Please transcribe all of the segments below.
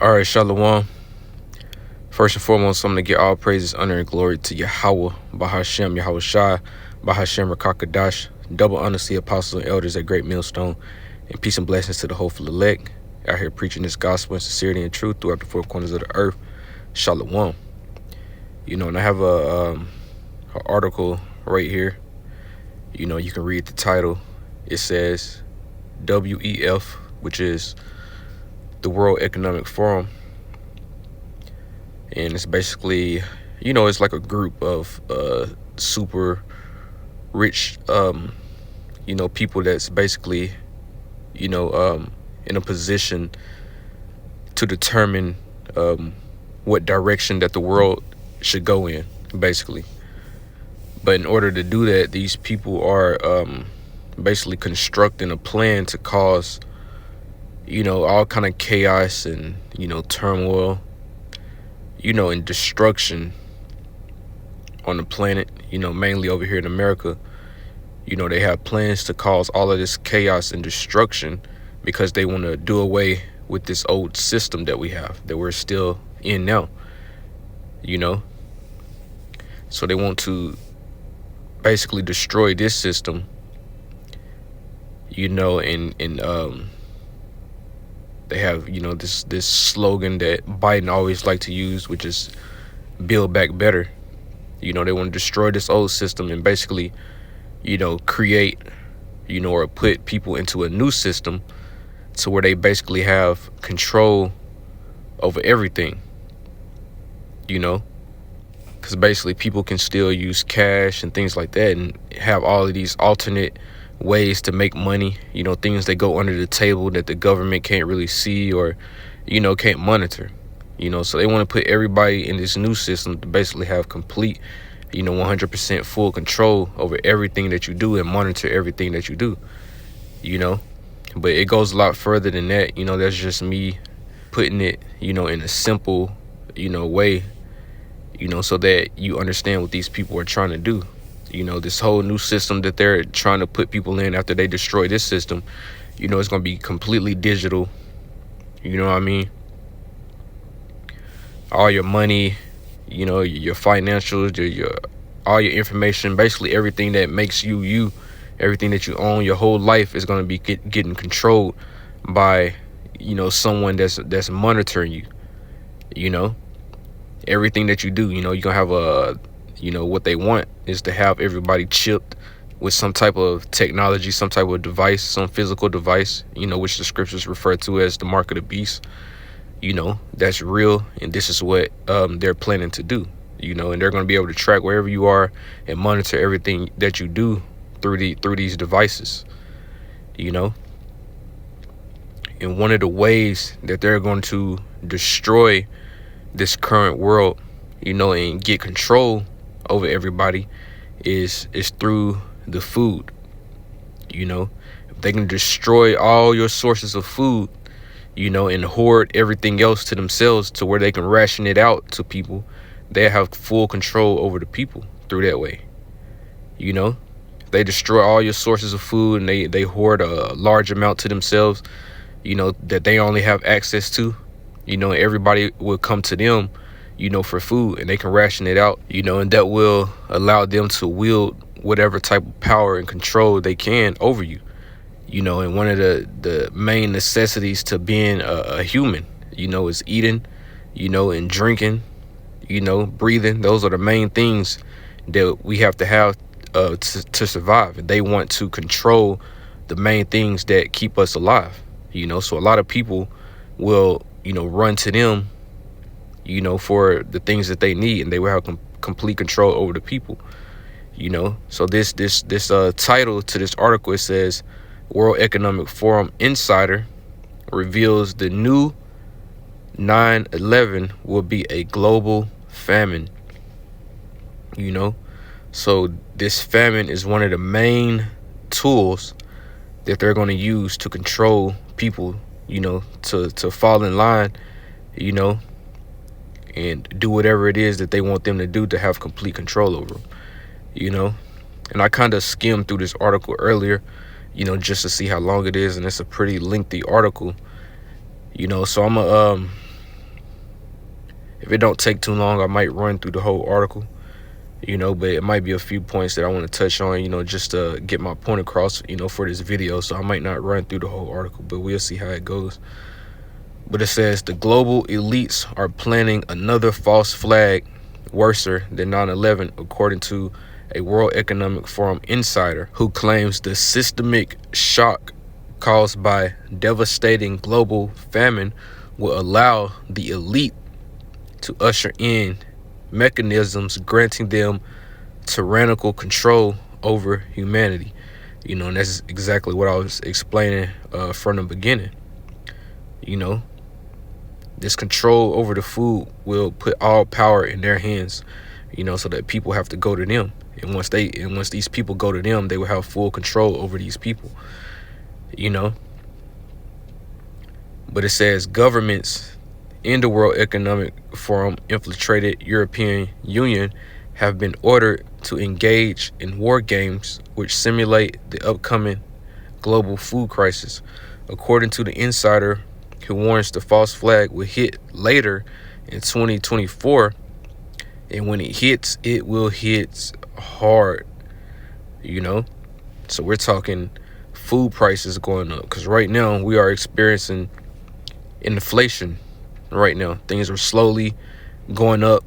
All right, Shalom. First and foremost, I'm going to give all praises, honor, and glory to Yahweh, Bahashem, Yahweh Shai, Bahashem, Rakakadash, double honor to the apostles and elders at Great Millstone, and peace and blessings to the hopeful elect out here preaching this gospel in sincerity and truth throughout the four corners of the earth. Shalom. And I have a article right here. You can read the title. It says WEF, which is the World Economic Forum. And it's basically, it's like a group of super rich, people that's basically, in a position to determine what direction that the world should go in, basically. But in order to do that, these people are basically constructing a plan to cause, all kind of chaos and, turmoil, and destruction on the planet, mainly over here in America. They have plans to cause all of this chaos and destruction because they want to do away with this old system that we have, that we're still in now, So they want to basically destroy this system, and they have, this slogan that Biden always liked to use, which is build back better. They want to destroy this old system and basically, create, or put people into a new system to where they basically have control over everything, because basically people can still use cash and things like that and have all of these alternate ways to make money, things that go under the table that the government can't really see or, can't monitor, so they want to put everybody in this new system to basically have complete, 100% full control over everything that you do and monitor everything that you do, but it goes a lot further than that. That's just me putting it, in a simple, way, so that you understand what these people are trying to do. This whole new system that they're trying to put people in after they destroy this system, it's going to be completely digital. You know what I mean? All your money, your financials, all your information, basically everything that makes you, everything that you own, your whole life is going to be getting controlled by, someone that's monitoring you, everything that you do. You're going to have what they want is to have everybody chipped with some type of technology, some type of device, some physical device, which the scriptures refer to as the mark of the beast. That's real, and this is what they're planning to do, and they're going to be able to track wherever you are and monitor everything that you do through these devices, and one of the ways that they're going to destroy this current world, and get control over everybody is through the food. If they can destroy all your sources of food, and hoard everything else to themselves to where they can ration it out to people, they have full control over the people through that way. If they destroy all your sources of food and they hoard a large amount to themselves, that they only have access to, everybody will come to them, for food, and they can ration it out, and that will allow them to wield whatever type of power and control they can over you, and one of the main necessities to being a human, is eating, and drinking, breathing. Those are the main things that we have to have to survive. And they want to control the main things that keep us alive, so a lot of people will, run to them, for the things that they need, and they will have complete control over the people, so this title to this article, it says World Economic Forum Insider reveals the new 9/11 will be a global famine. So this famine is one of the main tools that they're going to use to control people, to fall in line, and do whatever it is that they want them to do to have complete control over them, And I kind of skimmed through this article earlier, just to see how long it is, and it's a pretty lengthy article, so I'm gonna If it don't take too long, I might run through the whole article, but it might be a few points that I want to touch on, just to get my point across, for this video. So I might not run through the whole article, but we'll see how it goes. But it says the global elites are planning another false flag worser than 9/11, according to a World Economic Forum insider who claims the systemic shock caused by devastating global famine will allow the elite to usher in mechanisms granting them tyrannical control over humanity. And that's exactly what I was explaining from the beginning. This control over the food will put all power in their hands, so that people have to go to them. And once these people go to them, they will have full control over these people, But it says governments in the World Economic Forum infiltrated European Union have been ordered to engage in war games which simulate the upcoming global food crisis, according to the insider who warns the false flag will hit later in 2024, and when it hits, it will hit hard. So we're talking food prices going up, because right now we are experiencing inflation. Right now things are slowly going up,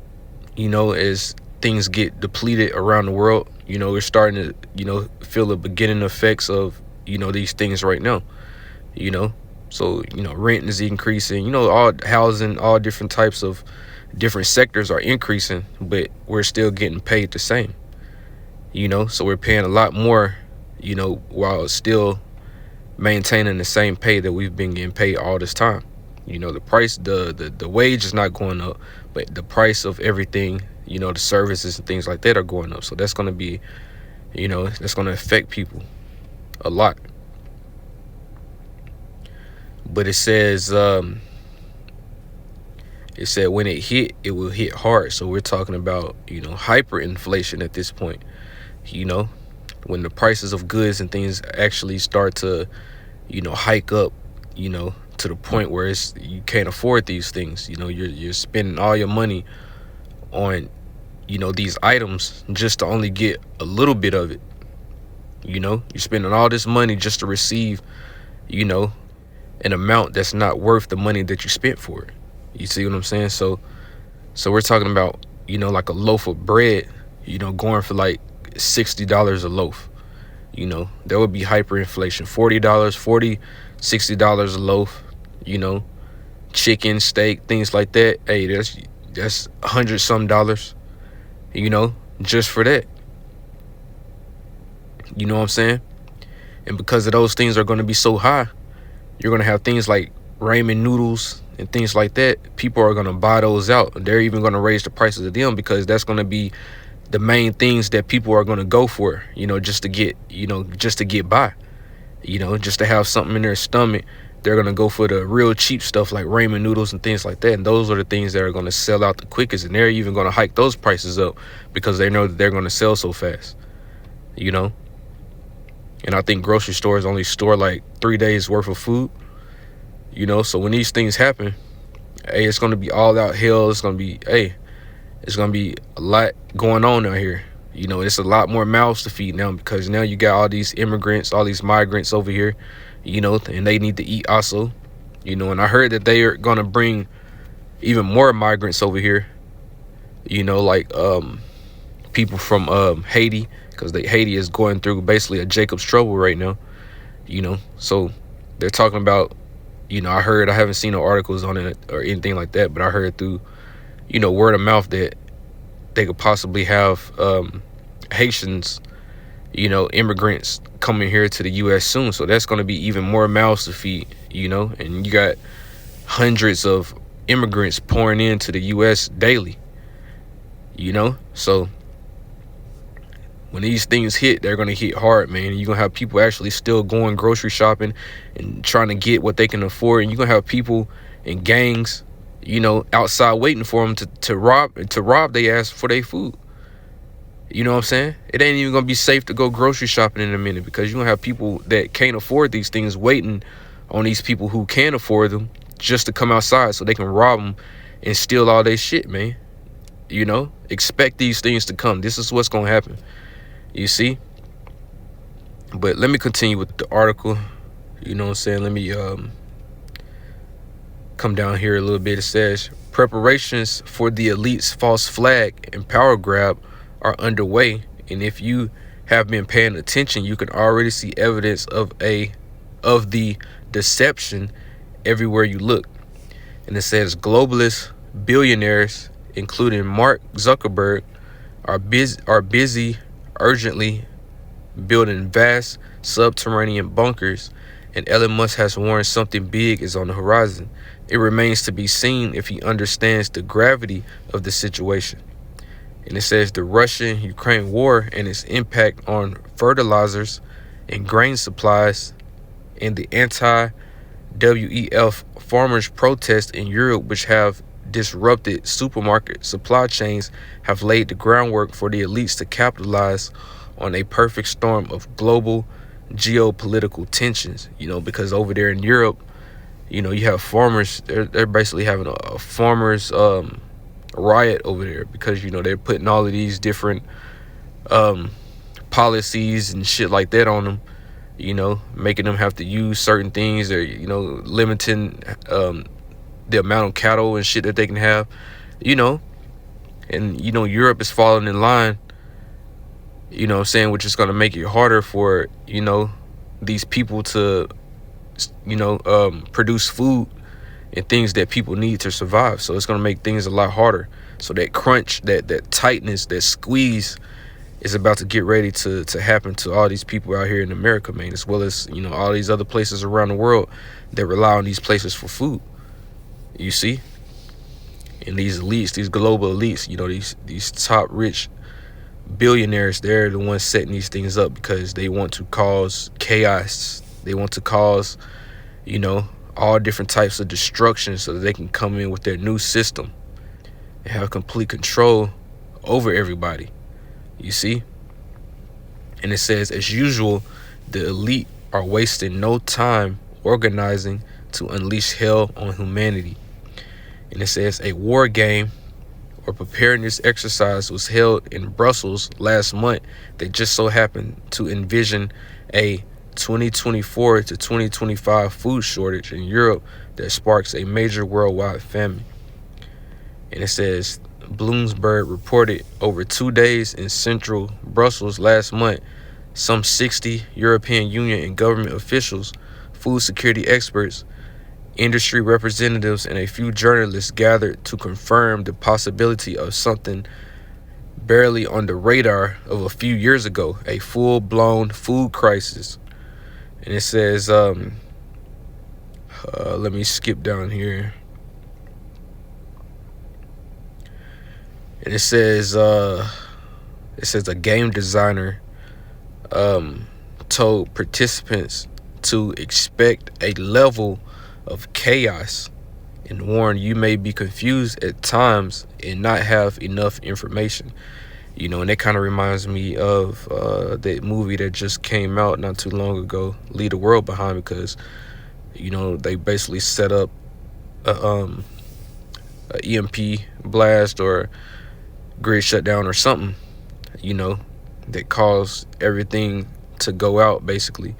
as things get depleted around the world. We're starting to feel the beginning effects of these things right now. So rent is increasing, all housing, all different types of different sectors are increasing, but we're still getting paid the same. So we're paying a lot more, while still maintaining the same pay that we've been getting paid all this time. The price, the wage is not going up, but the price of everything, the services and things like that are going up. So that's going to be, that's going to affect people a lot. But it says, it said when it hit, it will hit hard. So we're talking about, hyperinflation at this point. When the prices of goods and things actually start to, hike up, to the point where you can't afford these things. You're spending all your money on, these items just to only get a little bit of it. You're spending all this money just to receive, an amount that's not worth the money that you spent for it. You see what I'm saying? So we're talking about, like a loaf of bread, going for like $60 a loaf. There would be hyperinflation. $60 a loaf, chicken, steak, things like that. Hey, that's $100-some, just for that. You know what I'm saying? And because of those things are going to be so high, you're going to have things like ramen noodles and things like that. People are going to buy those out. They're even going to raise the prices of them, because that's going to be the main things that people are going to go for, just to get by, just to have something in their stomach. They're going to go for the real cheap stuff like ramen noodles and things like that. And those are the things that are going to sell out the quickest. And they're even going to hike those prices up because they know that they're going to sell so fast, And I think grocery stores only store like 3 days worth of food, So when these things happen, hey, it's going to be all out hell. It's going to be, it's going to be a lot going on out here. It's a lot more mouths to feed now, because now you got all these immigrants, all these migrants over here, and they need to eat also, and I heard that they are going to bring even more migrants over here, like people from Haiti, because Haiti is going through basically a Jacob's trouble right now, so they're talking about, I haven't seen no articles on it or anything like that, but I heard through, word of mouth that they could possibly have Haitians, immigrants coming here to the U.S. soon. So that's going to be even more mouths to feed, and you got hundreds of immigrants pouring into the U.S. daily, so when these things hit, they're going to hit hard, man. You're going to have people actually still going grocery shopping and trying to get what they can afford. And you're going to have people in gangs, outside waiting for them to rob their ass for their food. You know what I'm saying? It ain't even going to be safe to go grocery shopping in a minute, because you're going to have people that can't afford these things waiting on these people who can afford them just to come outside so they can rob them and steal all their shit, man. Expect these things to come. This is what's gonna happen. You see? But let me continue with the article. You know what I'm saying? Let me come down here a little bit. It says preparations for the elite's false flag and power grab are underway, and if you have been paying attention, you can already see evidence of the deception everywhere you look. And it says globalist billionaires, including Mark Zuckerberg, are busy urgently building vast subterranean bunkers, and Elon Musk has warned something big is on the horizon. It remains to be seen if he understands the gravity of the situation. And it says the Russian-Ukraine war and its impact on fertilizers and grain supplies, and the anti-WEF farmers' protests in Europe, which have disrupted supermarket supply chains, have laid the groundwork for the elites to capitalize on a perfect storm of global geopolitical tensions. Because over there in Europe, you have farmers. They're basically having a farmers riot over there because they're putting all of these different policies and shit like that on them. Making them have to use certain things, or limiting the amount of cattle and shit that they can have. And Europe is falling in line. What I'm saying, which is going to make it harder for these people to produce food and things that people need to survive. So it's going to make things a lot harder. So that crunch, that tightness, that squeeze is about to get ready to happen to all these people out here in America, man, as well as all these other places around the world that rely on these places for food. You see? And these elites, these global elites, these top rich billionaires, they're the ones setting these things up because they want to cause chaos. They want to cause all different types of destruction so that they can come in with their new system and have complete control over everybody. You see? And it says, as usual, the elite are wasting no time organizing to unleash hell on humanity. And it says a war game or preparedness exercise was held in Brussels last month that just so happened to envision a 2024 to 2025 food shortage in Europe that sparks a major worldwide famine. And it says Bloomberg reported over 2 days in central Brussels last month, some 60 European Union and government officials, food security experts, industry representatives, and a few journalists gathered to confirm the possibility of something barely on the radar of a few years ago, a full-blown food crisis. And it says, let me skip down here. And it says a game designer told participants to expect a level of chaos and warned you may be confused at times and not have enough information. And that kind of reminds me of that movie that just came out not too long ago, Leave the World Behind, because they basically set up a EMP blast or grid shutdown or something that caused everything to go out basically.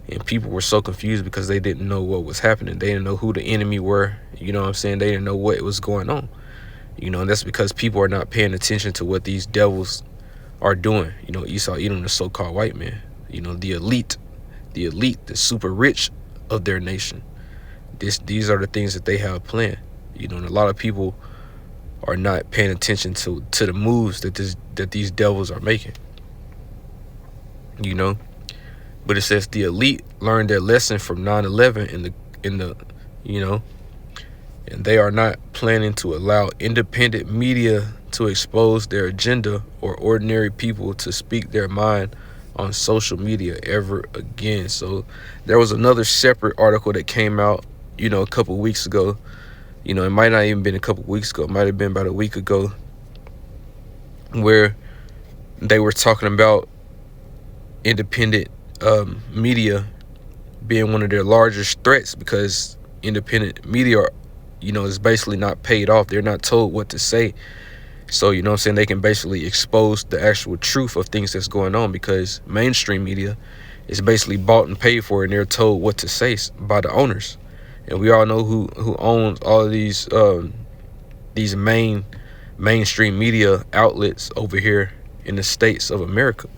And people were so confused because they didn't know what was happening. They didn't know who the enemy were. They didn't know what was going on. And that's because people are not paying attention to what these devils are doing. Esau Edom, the so-called white man. The elite, the super rich of their nation. These are the things that they have planned. And a lot of people are not paying attention to the moves that these devils are making. But it says the elite learned their lesson from 9/11 and they are not planning to allow independent media to expose their agenda or ordinary people to speak their mind on social media ever again. So there was another separate article that came out, a couple weeks ago. It might not even been a couple weeks ago. It might have been about a week ago, where they were talking about independent media being one of their largest threats, because independent media is basically not paid off. They're not told what to say. So, you know what I'm saying, they can basically expose the actual truth of things that's going on, because mainstream media is basically bought and paid for, and they're told what to say by the owners. And we all know who owns all of these mainstream media outlets over here in the States of America.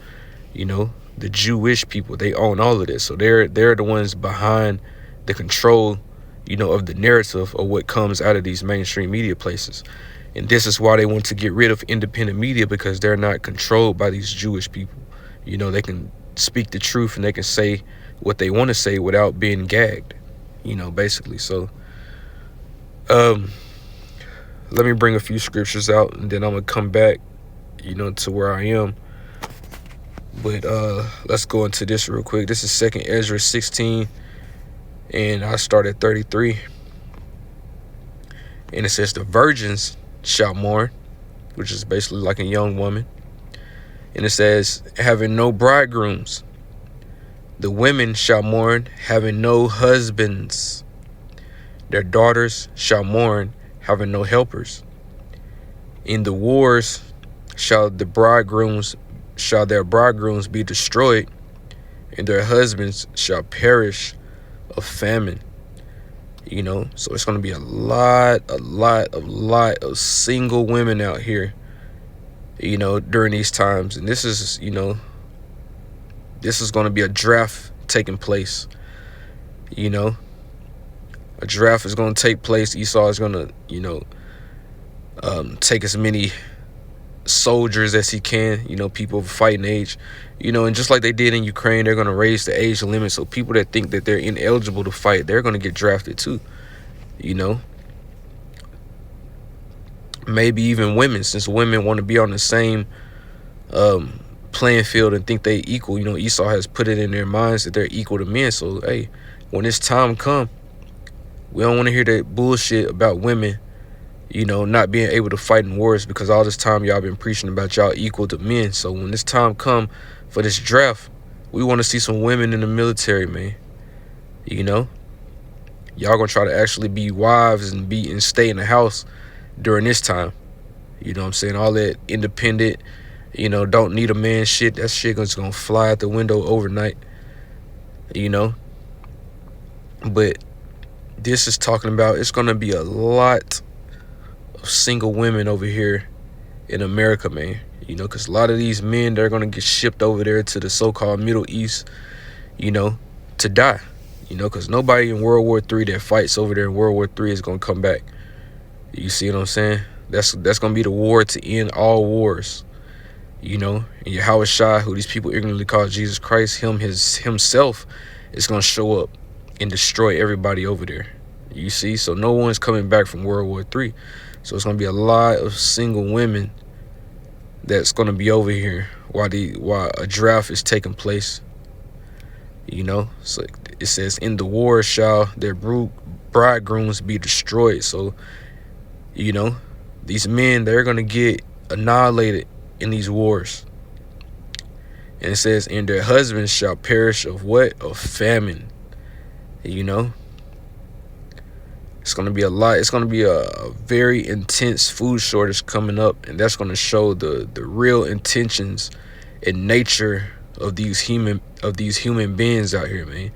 The Jewish people, they own all of this. So they're the ones behind the control, of the narrative of what comes out of these mainstream media places. And this is why they want to get rid of independent media, because they're not controlled by these Jewish people. They can speak the truth and they can say what they want to say without being gagged, basically. So let me bring a few scriptures out, and then I'm gonna come back, to where I am. But let's go into this real quick. This is 2nd Ezra 16, and I start at 33. And it says, the virgins shall mourn, which is basically like a young woman. And it says, having no bridegrooms. The women shall mourn, having no husbands. Their daughters shall mourn, having no helpers. In the wars shall their bridegrooms be destroyed, and their husbands shall perish of famine. So it's going to be a lot of single women out here, during these times. And this is going to be a draft taking place. A draft is going to take place. Esau is going to, take as many soldiers as he can, people of fighting age, and just like they did in Ukraine, they're going to raise the age limit. So people that think that they're ineligible to fight, they're going to get drafted too. Maybe even women, since women want to be on the same playing field and think they equal. Esau has put it in their minds that they're equal to men. So hey, when this time come, we don't want to hear that bullshit about women not being able to fight in wars, because all this time y'all been preaching about y'all equal to men. So when this time come for this draft, we want to see some women in the military, man. Y'all gonna try to actually be wives and stay in the house during this time. You know what I'm saying? All that independent, don't need a man shit, that shit is gonna fly out the window overnight. But this is talking about, it's gonna be a lot of single women over here in America, man. Because a lot of these men, they're gonna get shipped over there to the so-called Middle East, to die. Because nobody in World War III that fights over there in World War III is gonna come back. You see what I'm saying? That's gonna be the war to end all wars. And Yahweh Shai, who these people ignorantly call Jesus Christ, himself is gonna show up and destroy everybody over there. You see? So no one's coming back from World War III. So it's gonna be a lot of single women that's gonna be over here while a draft is taking place. So it says, in the war shall their bridegrooms be destroyed. So these men, they're gonna get annihilated in these wars. And it says, and their husbands shall perish of what? Of famine. It's going to be a lot. It's going to be a very intense food shortage coming up, and that's going to show the real intentions and nature of these human beings out here, man.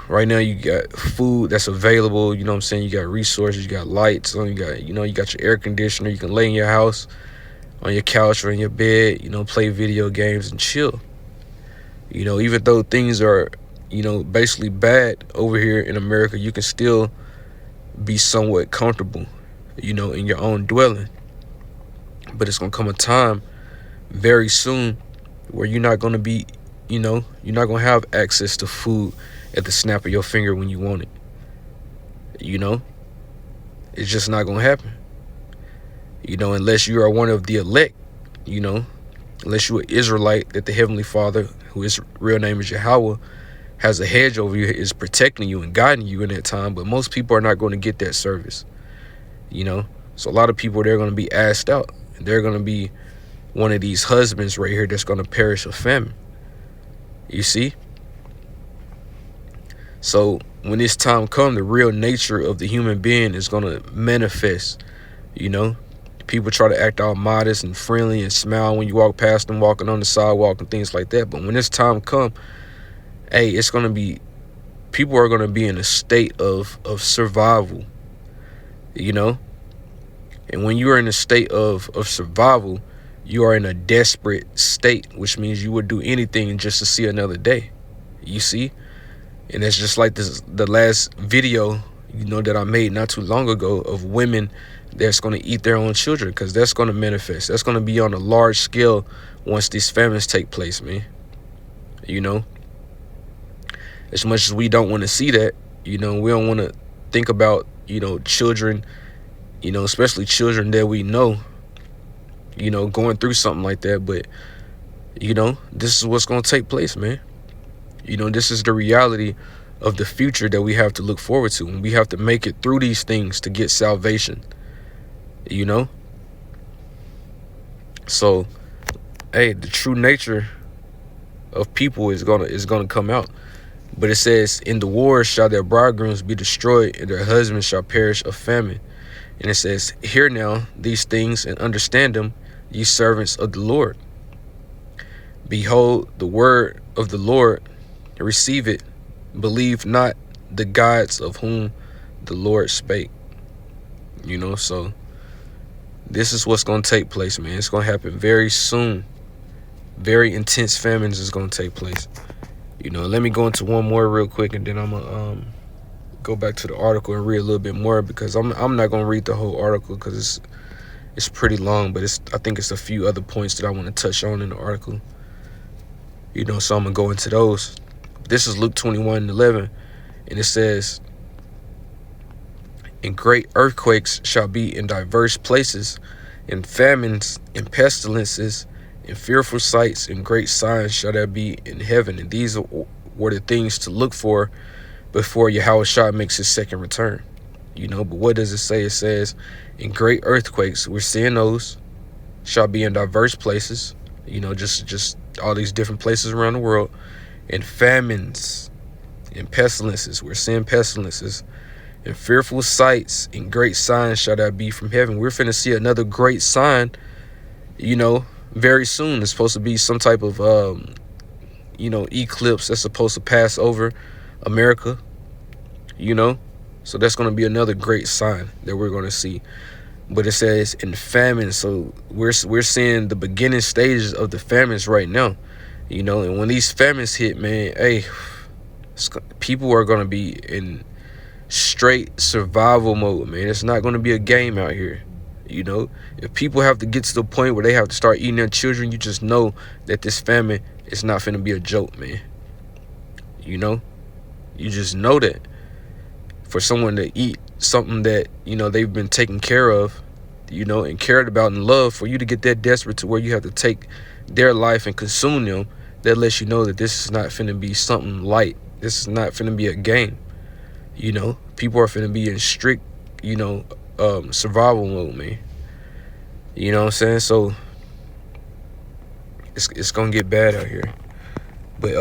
Right now you got food that's available. You know what I'm saying? You got resources. You got lights. You got you got your air conditioner. You can lay in your house on your couch or in your bed. Play video games and chill. Even though things are basically bad over here in America, you can still be somewhat comfortable, in your own dwelling. But it's gonna come a time very soon where you're not gonna be, you're not gonna have access to food at the snap of your finger when you want it. It's just not gonna happen. Unless you are one of the elect, unless you're an Israelite, that the Heavenly Father, who his real name is Yahweh, has a hedge over you, is protecting you and guiding you in that time. But most people are not going to get that service. So a lot of people, they're going to be asked out, and they're going to be one of these husbands right here that's going to perish of famine. You see? So when this time comes, the real nature of the human being is going to manifest. You know, people try to act all modest and friendly and smile when you walk past them, walking on the sidewalk and things like that. But when this time comes, hey, it's going to be, people are going to be in a state of survival, you know. And when you are in a state of survival, you are in a desperate state, which means you would do anything just to see another day. You see? And it's just like the last video, you know, that I made not too long ago of women that's going to eat their own children, because that's going to manifest. That's going to be on a large scale once these famines take place, man. You know? As much as we don't want to see that, you know, we don't want to think about, you know, children, you know, especially children that we know, you know, going through something like that. But, you know, this is what's going to take place, man. You know, this is the reality of the future that we have to look forward to. And we have to make it through these things to get salvation, you know. So, hey, the true nature of people is gonna come out. But it says, in the war shall their bridegrooms be destroyed, and their husbands shall perish of famine. And it says, hear now these things and understand them, ye servants of the Lord. Behold the word of the Lord, receive it. Believe not the gods of whom the Lord spake. You know, so this is what's going to take place, man. It's going to happen very soon. Very intense famines is going to take place. You know, let me go into one more real quick, and then I'm gonna go back to the article and read a little bit more, because I'm not gonna read the whole article because it's pretty long, but I think it's a few other points that I want to touch on in the article. You know, so I'm gonna go into those. This is Luke 21:11, and it says, and great earthquakes shall be in diverse places, and famines and pestilences, and fearful sights and great signs shall there be in heaven. And these were the things to look for before Yahushua makes his second return. You know, but what does it say? It says, in great earthquakes, we're seeing those, shall be in diverse places. You know, just all these different places around the world. And famines and pestilences, we're seeing pestilences. And fearful sights and great signs shall there be from heaven. We're finna see another great sign, you know, very soon. It's supposed to be some type of, you know, eclipse that's supposed to pass over America, you know. So that's going to be another great sign that we're going to see. But it says in famine. So we're seeing the beginning stages of the famines right now, you know. And when these famines hit, man, hey, people are going to be in straight survival mode, man. It's not going to be a game out here. You know, if people have to get to the point where they have to start eating their children, you just know that this famine is not finna be a joke, man. You know, you just know that for someone to eat something that, you know, they've been taken care of, you know, and cared about and loved, for you to get that desperate to where you have to take their life and consume them, that lets you know that this is not finna be something light. This is not finna be a game. You know, people are finna be in strict, you know, survival mode, man. You know what I'm saying? So it's gonna get bad out here. But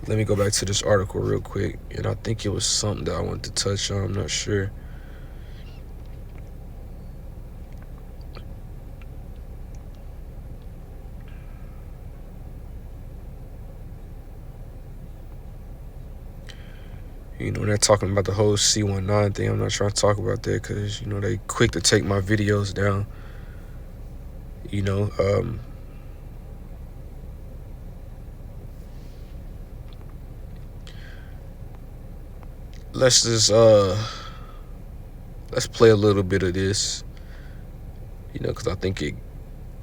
let me go back to this article real quick, and I think it was something that I wanted to touch on. I'm not sure. You know, they're talking about the whole C19 thing. I'm not trying to talk about that because, you know, they quick to take my videos down. You know, let's just, let's play a little bit of this, you know, because I think it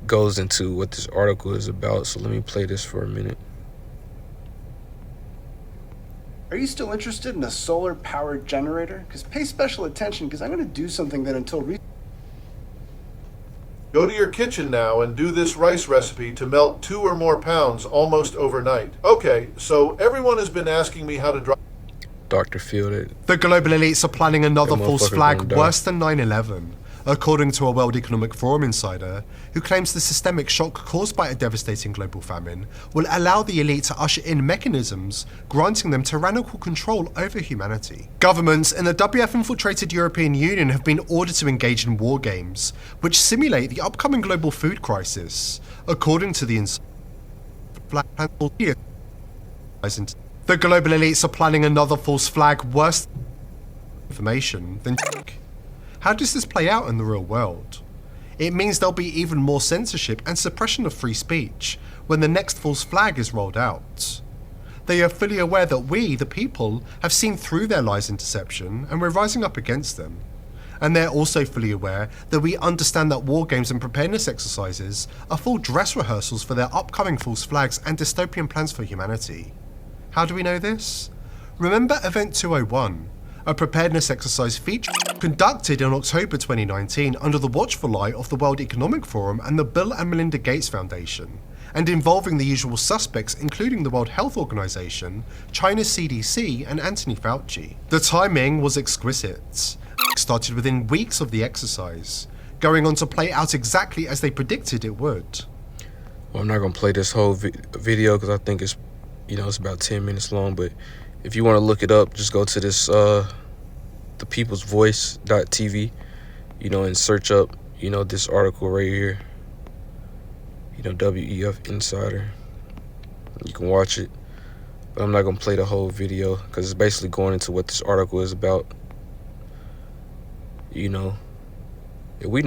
goes into what this article is about. So let me play this for a minute. Are you still interested in a solar-powered generator? Because pay special attention, because I'm going to do something that until recently... Go to your kitchen now and do this rice recipe to melt 2 or more pounds almost overnight. Okay, so everyone has been asking me how to drive... Dr. Field it. The global elites are planning another false flag worse than 9/11. according to a World Economic Forum insider, who claims the systemic shock caused by a devastating global famine will allow the elite to usher in mechanisms granting them tyrannical control over humanity. Governments in the WF-infiltrated European Union have been ordered to engage in war games, which simulate the upcoming global food crisis, according to the insider. The global elites are planning another false flag worse information than. How does this play out in the real world? It means there'll be even more censorship and suppression of free speech when the next false flag is rolled out. They are fully aware that we, the people, have seen through their lies and deception, and we're rising up against them. And they're also fully aware that we understand that war games and preparedness exercises are full dress rehearsals for their upcoming false flags and dystopian plans for humanity. How do we know this? Remember Event 201, a preparedness exercise conducted in October 2019 under the watchful eye of the World Economic Forum and the Bill and Melinda Gates Foundation, and involving the usual suspects including the World Health Organization, China's CDC, and Anthony Fauci. The timing was exquisite. Started within weeks of the exercise, going on to play out exactly as they predicted it would. Well, I'm not gonna play this whole video because I think it's, it's about 10 minutes long, but if you want to look it up, just go to this thepeoplesvoice.tv, and search up, this article right here, WEF Insider. You can watch it, but I'm not going to play the whole video because it's basically going into what this article is about. We know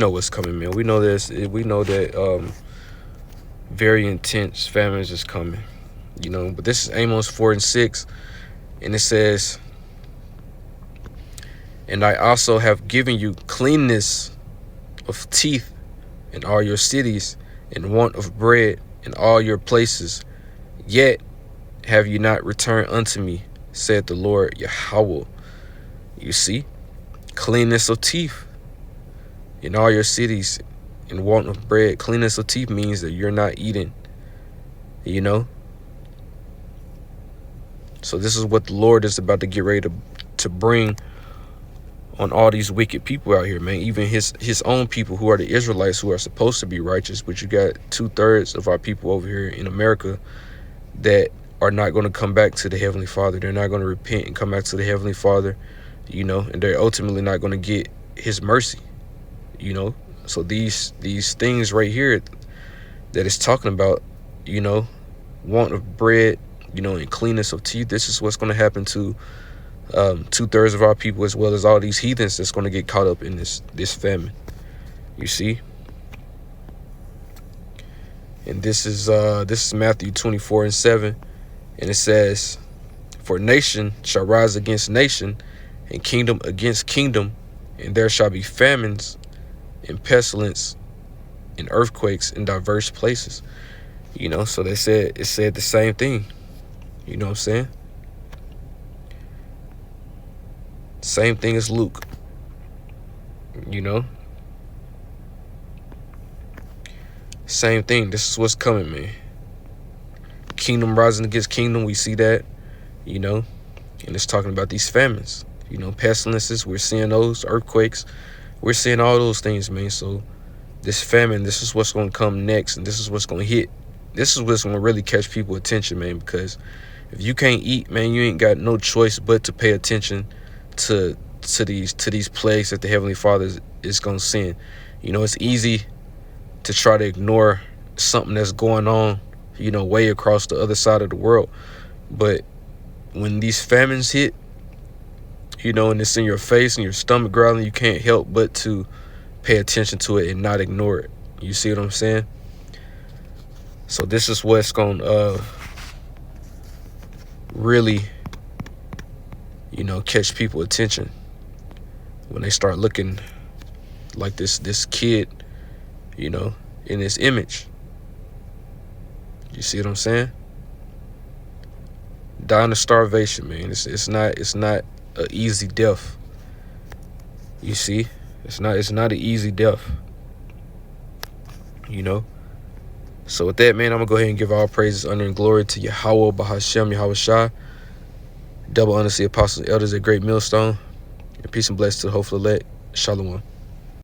what's coming, man. We know this. We know that very intense famines is coming, but this is Amos 4 and 6. And it says, "And I also have given you cleanness of teeth in all your cities, and want of bread in all your places. Yet have you not returned unto me, said the Lord Yahweh." You see, cleanness of teeth in all your cities, and want of bread. Cleanness of teeth means that you're not eating, So this is what the Lord is about to get ready to bring on all these wicked people out here, man. Even his own people, who are the Israelites, who are supposed to be righteous, but you got 2/3 of our people over here in America that are not going to come back to the Heavenly Father. They're not going to repent and come back to the Heavenly Father, and they're ultimately not going to get his mercy, So these things right here that it's talking about, want of bread, and cleanness of teeth. This is what's going to happen to 2/3 of our people, as well as all these heathens that's going to get caught up in this famine. You see, and this is Matthew 24 and 7, and it says, "For nation shall rise against nation, and kingdom against kingdom, and there shall be famines, and pestilence, and earthquakes in diverse places." So it said the same thing. You know what I'm saying? Same thing as Luke. Same thing. This is what's coming, man. Kingdom rising against kingdom. We see that, and it's talking about these famines, pestilences. We're seeing those earthquakes. We're seeing all those things, man. So this famine, this is what's going to come next, and this is what's going to hit. This is what's going to really catch people's attention, man, because if you can't eat, man, you ain't got no choice but to pay attention to these plagues that the Heavenly Father is going to send. It's easy to try to ignore something that's going on, way across the other side of the world. But when these famines hit, and it's in your face and your stomach growling, you can't help but to pay attention to it and not ignore it. You see what I'm saying? So this is what's going to really, catch people attention when they start looking like this kid, in this image. You see what I'm saying? Dying of starvation, man. It's not an easy death. You see, it's not an easy death. So with that, man, I'm gonna go ahead and give all praises, honor, and glory to Yahweh, Bahashem, Yahweh Shai. Double honor to the apostles and elders at Great Millstone. And peace and blessings to the hopeful elect. Shalom.